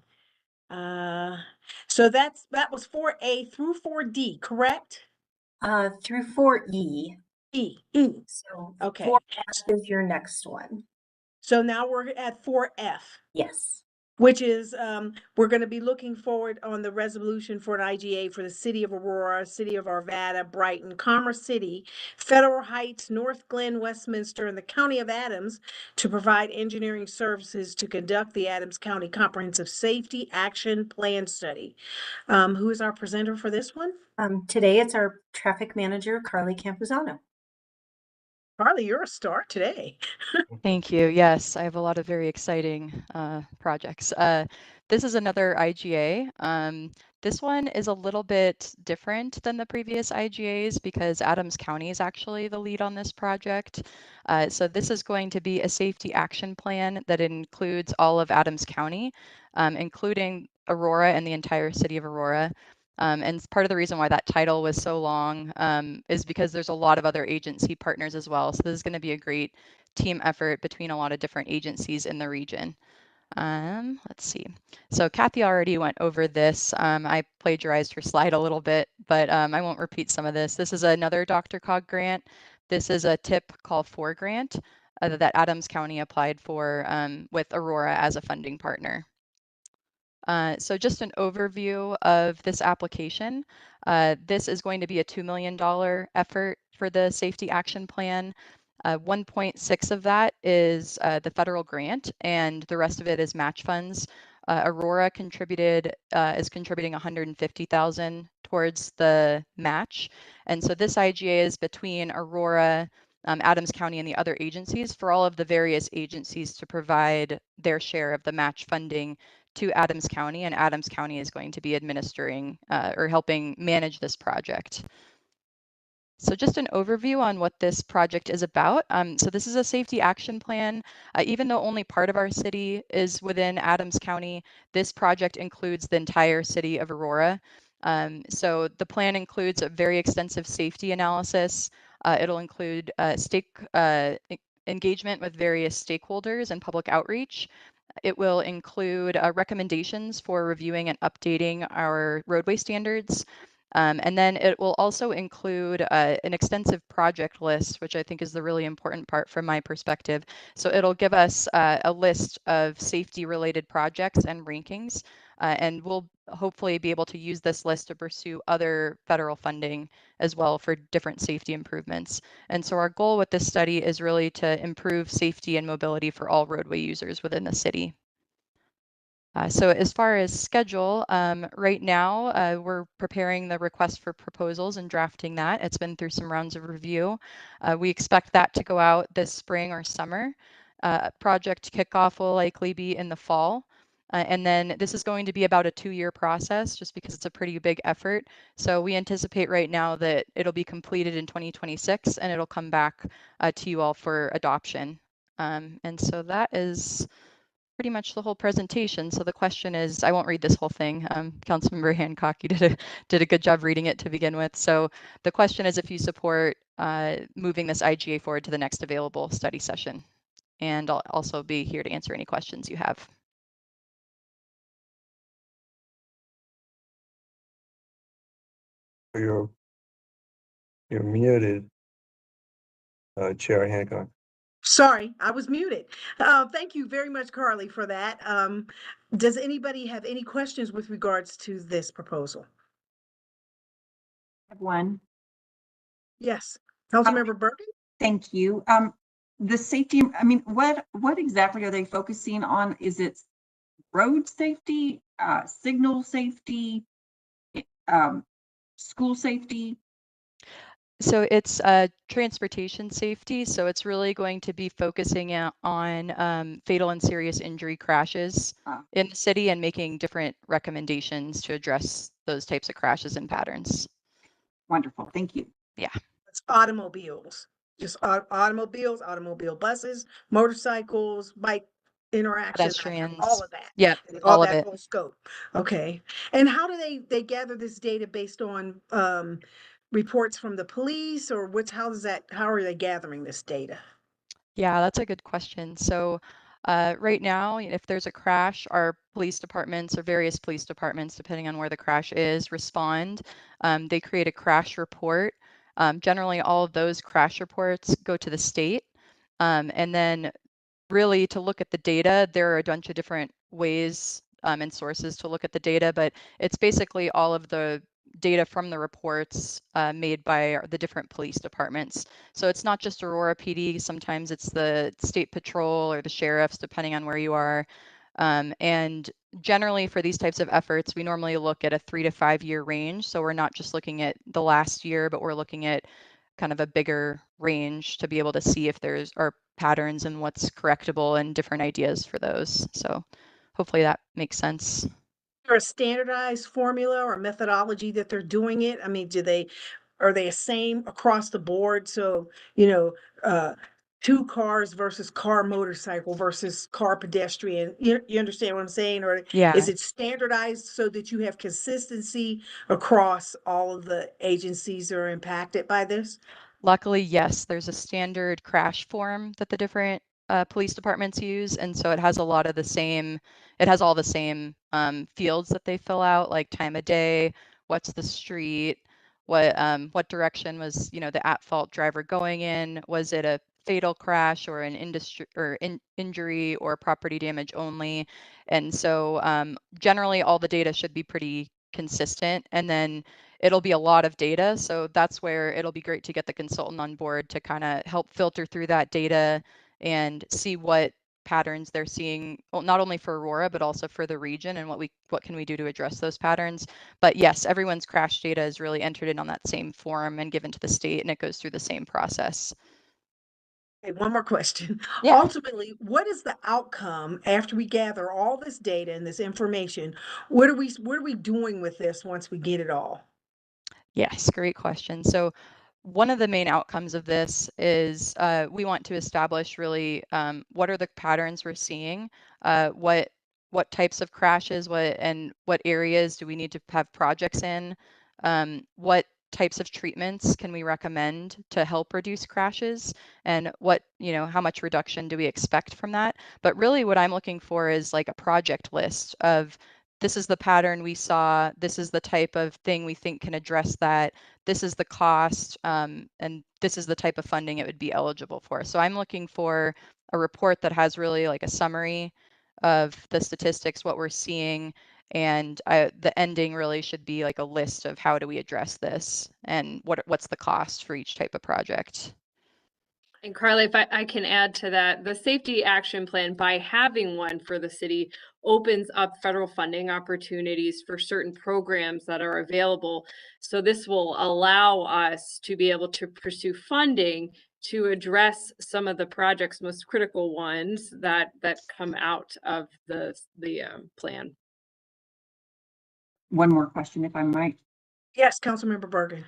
So that was 4A through 4D, correct? Through 4E. E. So Okay. 4F is your next one. So now we're at 4F. Yes. which is, we're going to be looking forward on the resolution for an IGA for the city of Aurora, city of Arvada, Brighton, Commerce City, Federal Heights, North Glen, Westminster, and the county of Adams to provide engineering services to conduct the Adams County Comprehensive Safety Action Plan Study. Who is our presenter for this one? Today it's our traffic manager, Carly Campuzano. Carly, you're a star today. Thank you. Yes, I have a lot of very exciting projects. This is another IGA. This one is a little bit different than the previous IGAs because Adams County is actually the lead on this project. So this is going to be a safety action plan that includes all of Adams County, including Aurora and the entire city of Aurora. And part of the reason why that title was so long is because there's a lot of other agency partners as well. So this is going to be a great team effort between a lot of different agencies in the region. Let's see. So Kathy already went over this. I plagiarized her slide a little bit, but I won't repeat some of this. This is another DRCOG grant. This is a TIP Call 4 grant that Adams County applied for with Aurora as a funding partner. So just an overview of this application. This is going to be a $2 million effort for the safety action plan. 1.6 of that is the federal grant, and the rest of it is match funds. Aurora is contributing 150,000 towards the match, and so this IGA is between Aurora, Adams County, and the other agencies for all of the various agencies to provide their share of the match funding to Adams County, and Adams County is going to be administering or helping manage this project. So just an overview on what this project is about. So this is a safety action plan. Even though only part of our city is within Adams County, this project includes the entire city of Aurora. So the plan includes a very extensive safety analysis. It'll include engagement with various stakeholders and public outreach. It will include recommendations for reviewing and updating our roadway standards. And then it will also include an extensive project list, which I think is the really important part from my perspective. So it'll give us a list of safety related projects and rankings, and we'll hopefully be able to use this list to pursue other federal funding as well for different safety improvements. And so our goal with this study is really to improve safety and mobility for all roadway users within the city. So as far as schedule, right now we're preparing the request for proposals and drafting that. It's been through some rounds of review. We expect that to go out this spring or summer. Project kickoff will likely be in the fall. And then this is going to be about a 2-year process just because it's a pretty big effort. So we anticipate right now that it'll be completed in 2026 and it'll come back to you all for adoption. And so that is pretty much the whole presentation. So the question is, I won't read this whole thing. Councilmember Hancock, you did a good job reading it to begin with. So the question is if you support moving this IGA forward to the next available study session. And I'll also be here to answer any questions you have. You're muted, Chair Hancock. Sorry, I was muted. Thank you very much, Carly, for that. Does anybody have any questions with regards to this proposal? I have one. Yes, Councilmember Bergan? Thank you. The safety, I mean, what exactly are they focusing on? Is it road safety, signal safety, school safety? So it's transportation safety. So it's really going to be focusing on fatal and serious injury crashes in the city and making different recommendations to address those types of crashes and patterns. Wonderful. Thank you. Yeah. It's automobiles, just automobiles, automobile buses, motorcycles, bike interactions, Pedestrians. all of that. Yeah, All all of that it. whole scope. Okay. And how do they gather this data based on reports from the police, or how are they gathering this data? Yeah, that's a good question. So right now, if there's a crash, our police departments or various police departments, depending on where the crash is, respond. They create a crash report. Generally, all of those crash reports go to the state. And then really to look at the data, there are a bunch of different ways and sources to look at the data, but it's basically all of the data from the reports made by the different police departments. So it's not just Aurora PD, sometimes it's the state patrol or the sheriffs, depending on where you are. And generally for these types of efforts, we normally look at a 3 to 5 year range. So we're not just looking at the last year, but we're looking at kind of a bigger range to be able to see if there's are patterns and what's correctable and different ideas for those. So hopefully that makes sense. Or a standardized formula or methodology that they're doing it? I mean, are they the same across the board? So, uh, two cars versus car motorcycle versus car pedestrian, you understand what I'm saying? Or Yeah. is it standardized so that you have consistency across all of the agencies that are impacted by this? Luckily, yes, there's a standard crash form that the different police departments use. And so it has a lot of the same, it has all the same fields that they fill out, like time of day, what's the street, what direction was, the at-fault driver going in? Was it a fatal crash or an industry or injury or property damage only? And so generally all the data should be pretty consistent. And then it'll be a lot of data. So that's where it'll be great to get the consultant on board to kind of help filter through that data and see what patterns they're seeing, well, not only for Aurora, but also for the region and what can we do to address those patterns. But yes, everyone's crash data is really entered in on that same form and given to the state, and it goes through the same process. Okay, one more question. Yeah. Ultimately, what is the outcome after we gather all this data and this information? What are we doing with this once we get it all? Yes, great question. So one of the main outcomes of this is we want to establish really what are the patterns we're seeing, what types of crashes, what areas do we need to have projects in, what types of treatments can we recommend to help reduce crashes, and how much reduction do we expect from that. But really what I'm looking for is like a project list of this is the pattern we saw, this is the type of thing we think can address that, this is the cost, and this is the type of funding it would be eligible for. So I'm looking for a report that has really like a summary of the statistics, what we're seeing, and the ending really should be like a list of how do we address this and what's the cost for each type of project. And Carly, if I can add to that, the safety action plan, by having one for the city, opens up federal funding opportunities for certain programs that are available. So this will allow us to be able to pursue funding to address some of the project's most critical ones that come out of the plan. One more question, if I might. Yes, Councilmember Bergan.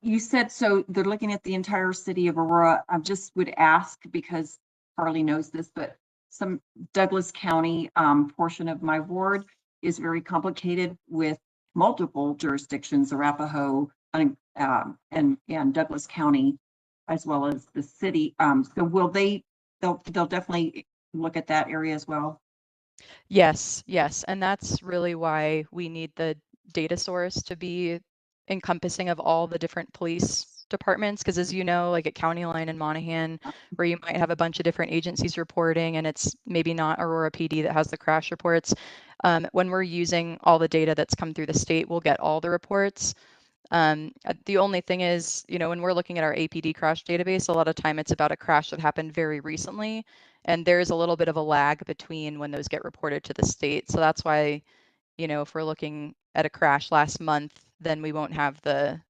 You said, so they're looking at the entire city of Aurora. I just would ask, because Carly knows this, but some Douglas County portion of my ward is very complicated with multiple jurisdictions, Arapahoe and Douglas County, as well as the city. So will they'll definitely look at that area as well? Yes, and that's really why we need the data source to be encompassing of all the different police departments, because as you know, like at County Line and Monaghan, where you might have a bunch of different agencies reporting and it's maybe not Aurora PD that has the crash reports, when we're using all the data that's come through the state, we'll get all the reports. The only thing is, when we're looking at our APD crash database, a lot of time it's about a crash that happened very recently, and there's a little bit of a lag between when those get reported to the state. So that's why, if we're looking at a crash last month, then we won't have the,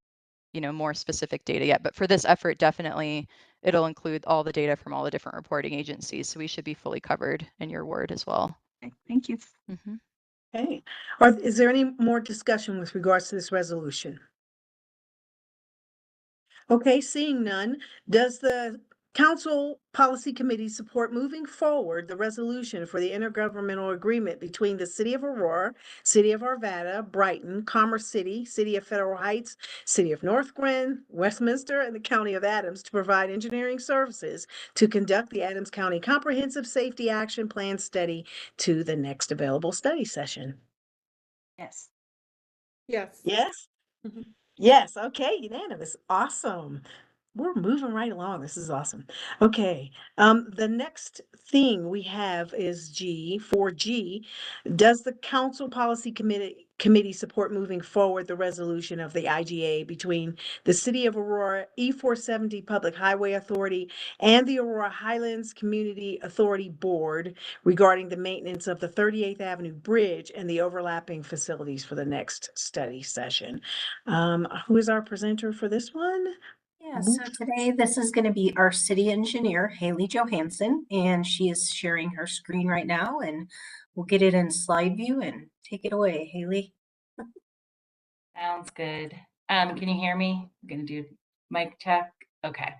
more specific data yet. But for this effort, definitely it'll include all the data from all the different reporting agencies. So we should be fully covered in your ward as well. Okay, thank you. Mm-hmm. Okay. Is there any more discussion with regards to this resolution? Okay, seeing none, does the Council Policy Committee support moving forward the resolution for the intergovernmental agreement between the City of Aurora, City of Arvada, Brighton, Commerce City, City of Federal Heights, City of North Grand, Westminster, and the County of Adams to provide engineering services to conduct the Adams County Comprehensive Safety Action Plan study to the next available study session? Yes. Yes. Yes? Yes, okay, unanimous. Awesome. We're moving right along. This is awesome. Okay. The next thing we have is G. Does the Council Policy Committee support moving forward the resolution of the IGA between the City of Aurora, E470 Public Highway Authority, and the Aurora Highlands Community Authority Board regarding the maintenance of the 38th Avenue Bridge and the overlapping facilities for the next study session? Who is our presenter for this one? Yeah, so today this is going to be our city engineer, Haley Johansson, and she is sharing her screen right now, and we'll get it in slide view and take it away, Haley. Sounds good. Can you hear me? I'm going to do mic check. Okay.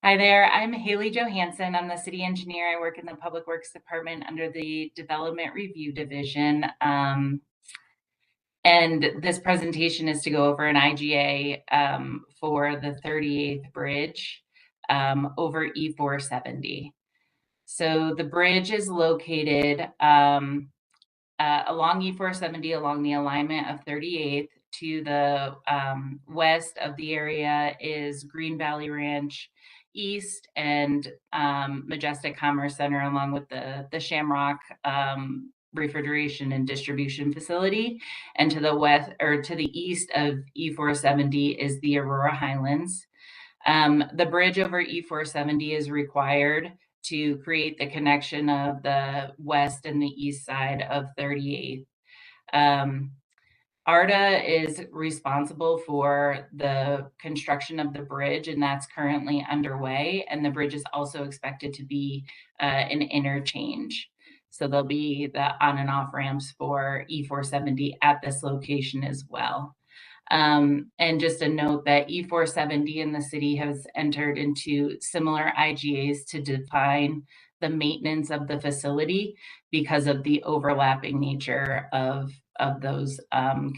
Hi there, I'm Haley Johansson. I'm the city engineer. I work in the Public Works Department under the Development Review Division. And this presentation is to go over an IGA for the 38th Bridge over E470. So the bridge is located along E470 along the alignment of 38th. To the west of the area is Green Valley Ranch East and Majestic Commerce Center, along with the Shamrock refrigeration and distribution facility. And to the west, or to the east of E470, is the Aurora Highlands. The bridge over E470 is required to create the connection of the west and the east side of 38th. ARDA is responsible for the construction of the bridge, and that's currently underway. And the bridge is also expected to be an interchange. So there'll be the on and off ramps for E470 at this location as well. And just a note that E470 and the city has entered into similar IGAs to define the maintenance of the facility because of the overlapping nature of those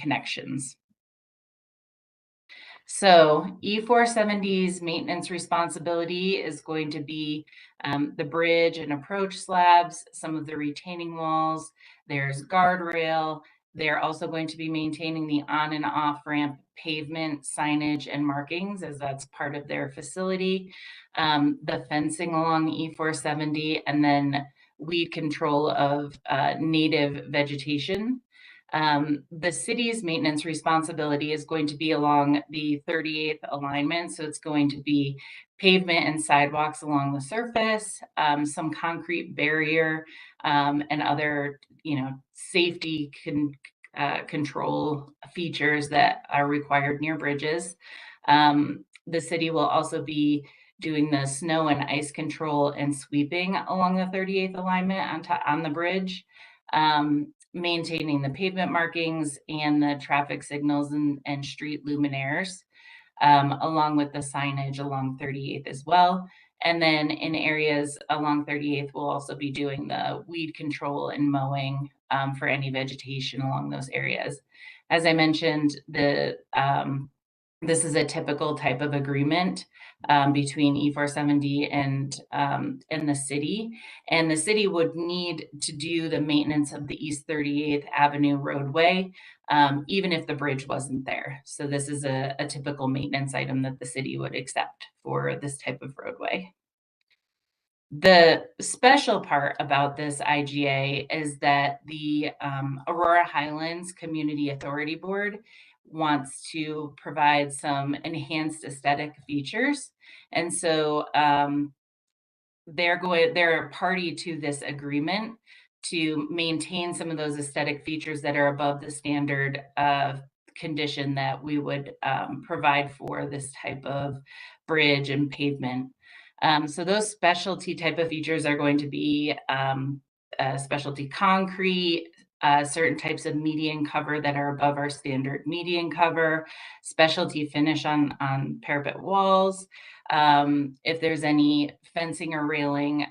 connections. So E470's maintenance responsibility is going to be the bridge and approach slabs, some of the retaining walls, there's guardrail. They're also going to be maintaining the on and off ramp pavement, signage, and markings, as that's part of their facility. The fencing along E470, and then weed control of native vegetation. The city's maintenance responsibility is going to be along the 38th alignment. So it's going to be pavement and sidewalks along the surface, some concrete barrier, and other, safety control features that are required near bridges. The city will also be doing the snow and ice control and sweeping along the 38th alignment on the bridge. Maintaining the pavement markings and the traffic signals and street luminaires, along with the signage along 38th as well. And then in areas along 38th, we'll also be doing the weed control and mowing for any vegetation along those areas. As I mentioned, this is a typical type of agreement between E470 and the city. And the city would need to do the maintenance of the East 38th Avenue roadway, even if the bridge wasn't there. So this is a typical maintenance item that the city would accept for this type of roadway. The special part about this IGA is that the Aurora Highlands Community Authority Board wants to provide some enhanced aesthetic features. And so they're a party to this agreement to maintain some of those aesthetic features that are above the standard of condition that we would provide for this type of bridge and pavement. So those specialty type of features are going to be specialty concrete, certain types of median cover that are above our standard median cover, specialty finish on parapet walls. If there's any fencing or railing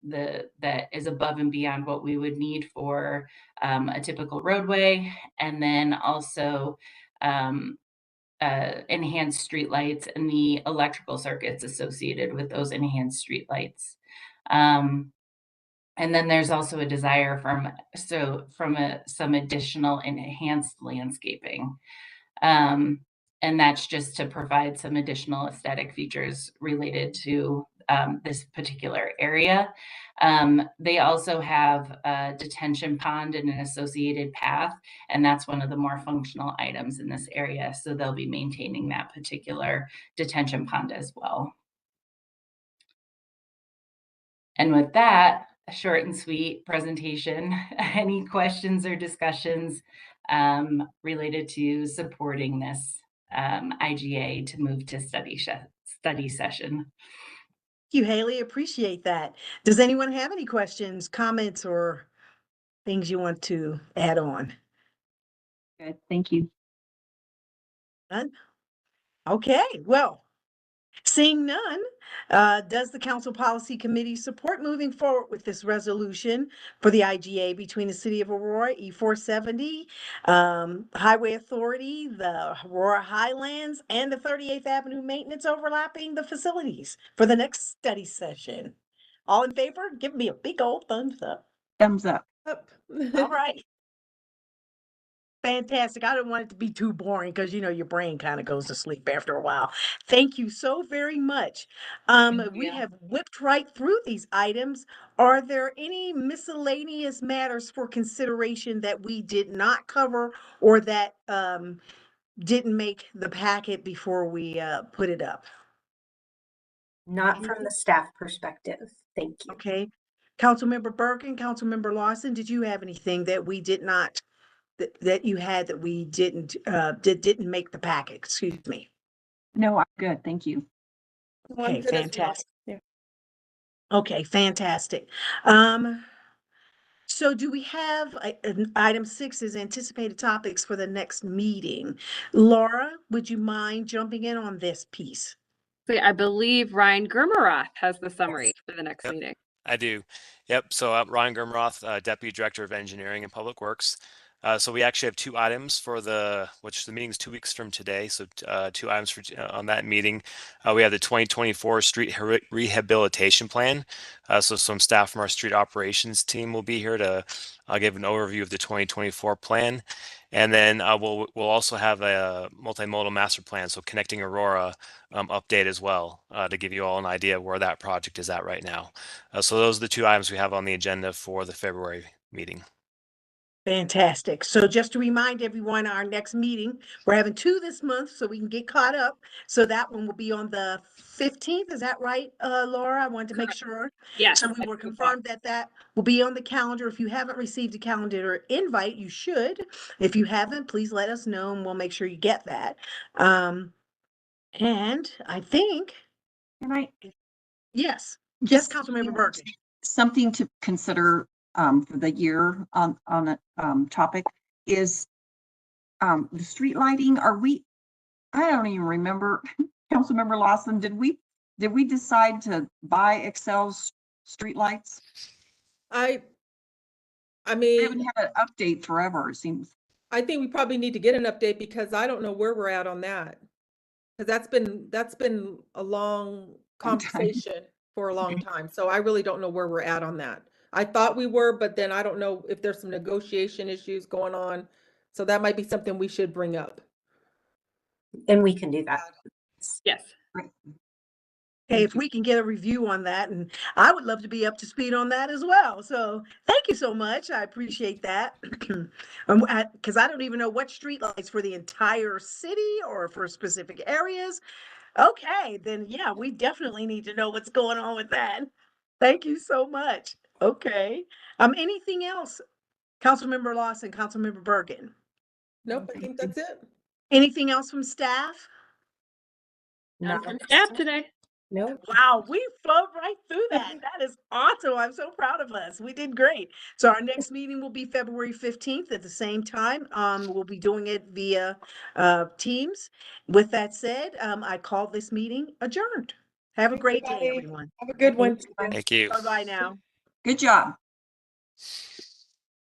that is above and beyond what we would need for a typical roadway, and then also enhanced street lights and the electrical circuits associated with those enhanced street lights. And then there's also a desire from some additional enhanced landscaping. And that's just to provide some additional aesthetic features related to this particular area. They also have a detention pond and an associated path, and that's one of the more functional items in this area. So they'll be maintaining that particular detention pond as well. And with that, a short and sweet presentation. Any questions or discussions related to supporting this IGA to move to study session? Thank you, Haley. Appreciate that. Does anyone have any questions, comments, or things you want to add on? Good, thank you. None? Okay, well, seeing none, does the Council Policy Committee support moving forward with this resolution for the IGA between the City of Aurora, E470, Highway Authority, the Aurora Highlands, and the 38th Avenue Maintenance overlapping the facilities for the next study session? All in favor? Give me a big old thumbs up. Thumbs up. Up. All right. Fantastic. I don't want it to be too boring because you know your brain kind of goes to sleep after a while. Thank you so very much. We you. have whipped right through these items. Are there any miscellaneous matters for consideration that we did not cover or that didn't make the packet before we put it up? Not from the staff perspective. Thank you. Okay. Councilmember Bergan, Councilmember Lawson, did you have anything that we did not that you had that we didn't make the packet? Excuse me. No, I'm good, thank you. Okay, I'm good as well. fantastic. Yeah. Okay, fantastic. So do we have item 6 is anticipated topics for the next meeting? Laura, would you mind jumping in on this piece? So I believe Ryan Germeroth has the summary for the next Yep. meeting. I do. Yep. So I'm Ryan Grimroth, Deputy Director of Engineering and Public Works. So we actually have two items for which the meeting is 2 weeks from today. So 2 items on that meeting. We have the 2024 Street Rehabilitation Plan. So some staff from our street operations team will be here to give an overview of the 2024 plan. And then we'll also have a multimodal master plan, so connecting Aurora update as well, to give you all an idea of where that project is at right now. So those are the 2 items we have on the agenda for the February meeting. Fantastic. So just to remind everyone, our next meeting, we're having 2 this month so we can get caught up. So that one will be on the 15th. Is that right, Laura? I wanted to make sure. Yes. So we were confirmed that that will be on the calendar. If you haven't received a calendar invite, you should. If you haven't, please let us know and we'll make sure you get that. And I think, Can I yes, just Councilmember Bergen. something to consider for the year on a topic is the street lighting. I don't even remember, Councilmember Lawson, did we decide to buy Excel's street lights? I We haven't mean, had an update forever, it seems. I think we probably need to get an update because I don't know where we're at on that. Because that's been a long conversation for a long time. So I really don't know where we're at on that. I thought we were, but then I don't know if there's some negotiation issues going on. So that might be something we should bring up. And we can do that. Yes. Okay, if we can get a review on that, and I would love to be up to speed on that as well. So thank you so much. I appreciate that. Because I don't even know what streetlights for the entire city or for specific areas. Okay, then yeah, we definitely need to know what's going on with that. Thank you so much. Okay. Anything else? Councilmember Lawson, Councilmember Bergan. Nope, I think that's it. Anything else from staff? None Not from at this staff time. today. No. Wow, we flowed right through that. That is awesome. I'm so proud of us. We did great. So our next meeting will be February 15th at the same time. We'll be doing it via Teams. With that said, I call this meeting adjourned. Have a great day, Everybody, everyone. have a good one. Thank you. Bye-bye now. Good job.